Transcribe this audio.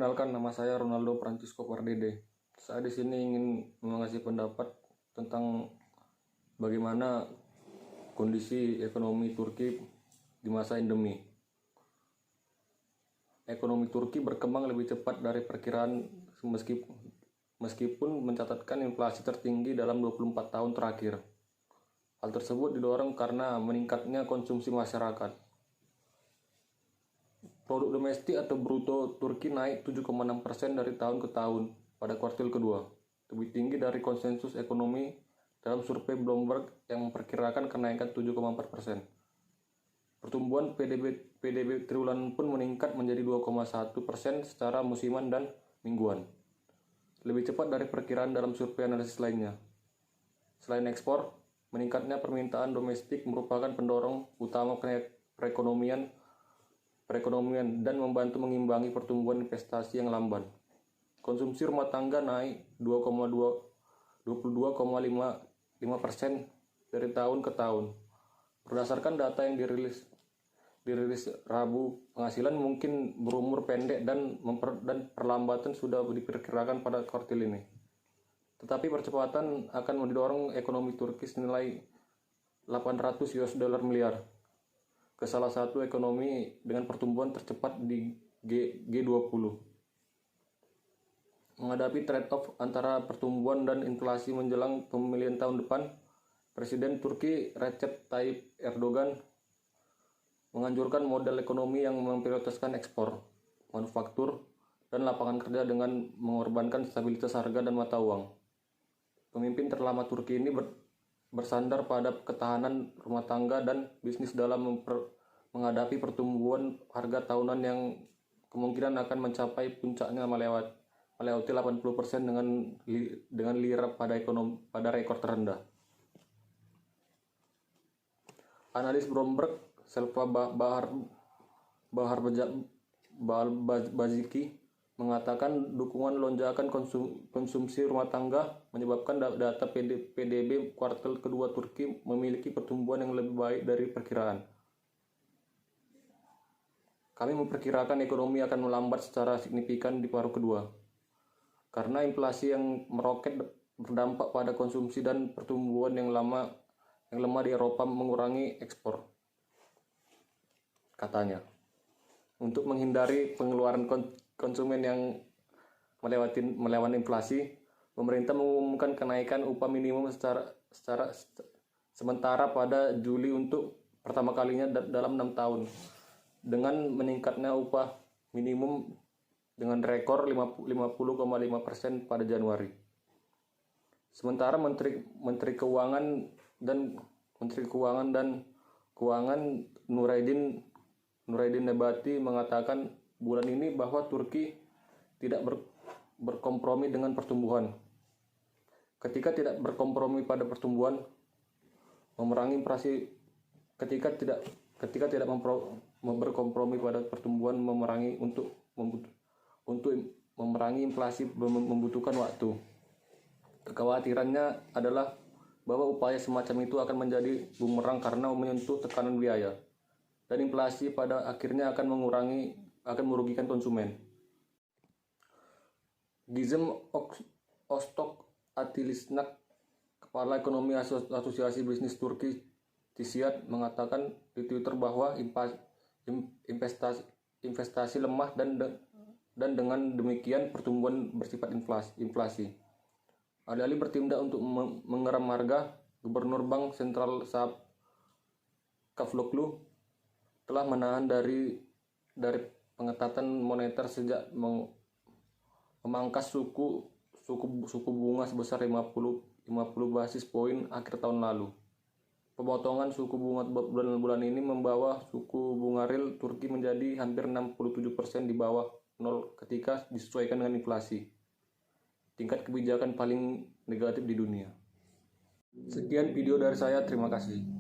Perkenalkan, nama saya Ronaldo Francisco Pardede. Saya di sini ingin mengasih pendapat tentang bagaimana kondisi ekonomi Turki di masa endemi. Ekonomi Turki berkembang lebih cepat dari perkiraan meskipun mencatatkan inflasi tertinggi dalam 24 tahun terakhir. Hal tersebut didorong karena meningkatnya konsumsi masyarakat. Produk domestik atau bruto Turki naik 7,6% dari tahun ke tahun pada kuartil kedua, lebih tinggi dari konsensus ekonomi dalam survei Bloomberg yang memperkirakan kenaikan 7,4%. Pertumbuhan PDB triwulan pun meningkat menjadi 2,1% secara musiman dan mingguan, lebih cepat dari perkiraan dalam survei analisis lainnya. Selain ekspor, meningkatnya permintaan domestik merupakan pendorong utama perekonomian dan membantu mengimbangi pertumbuhan investasi yang lamban. Konsumsi rumah tangga naik 22,5% dari tahun ke tahun. Berdasarkan data yang dirilis Rabu, penghasilan mungkin berumur pendek dan perlambatan sudah diperkirakan pada kuartil ini. Tetapi percepatan akan mendorong ekonomi Turki senilai 800 US dollar miliar ke salah satu ekonomi dengan pertumbuhan tercepat di G20. Menghadapi trade-off antara pertumbuhan dan inflasi menjelang pemilihan tahun depan, Presiden Turki Recep Tayyip Erdogan menganjurkan model ekonomi yang memprioritaskan ekspor, manufaktur, dan lapangan kerja dengan mengorbankan stabilitas harga dan mata uang. Pemimpin terlama Turki ini bersandar pada ketahanan rumah tangga dan bisnis dalam menghadapi pertumbuhan harga tahunan yang kemungkinan akan mencapai puncaknya melewati 80% dengan lira pada rekor terendah. Analis Bloomberg Selva Bahar Baziki mengatakan dukungan lonjakan konsumsi rumah tangga menyebabkan data PDB kuartal kedua Turki memiliki pertumbuhan yang lebih baik dari perkiraan. Kami memperkirakan ekonomi akan melambat secara signifikan di paruh kedua, karena inflasi yang meroket berdampak pada konsumsi dan pertumbuhan yang lemah di Eropa mengurangi ekspor, katanya. Untuk menghindari pengeluaran konsumen yang melewati inflasi, pemerintah mengumumkan kenaikan upah minimum secara sementara pada Juli untuk pertama kalinya dalam 6 tahun, dengan meningkatnya upah minimum dengan rekor 50,5% pada Januari. Sementara Menteri Keuangan dan Nureddin Nebati mengatakan bulan ini bahwa Turki tidak berkompromi dengan pertumbuhan. Ketika tidak berkompromi pada pertumbuhan, memerangi inflasi. Ketika tidak berkompromi pada pertumbuhan, untuk memerangi inflasi membutuhkan waktu. Kekhawatirannya adalah bahwa upaya semacam itu akan menjadi bumerang karena menyentuh tekanan biaya, dan inflasi pada akhirnya akan merugikan konsumen. Gizem Ostok Atilisnak, Kepala Ekonomi Asosiasi Bisnis Turki TİSİAD, mengatakan di Twitter bahwa investasi lemah dan dengan demikian pertumbuhan bersifat inflasi. Alih-alih bertindak untuk mengeram harga, Gubernur Bank Sentral Saad Kavloglu telah menahan dari pengetatan moneter sejak memangkas suku bunga sebesar 50 basis poin akhir tahun lalu. Pemotongan suku bunga bulan ini membawa suku bunga real Turki menjadi hampir 67% di bawah nol ketika disesuaikan dengan inflasi, tingkat kebijakan paling negatif di dunia. Sekian video dari saya, terima kasih.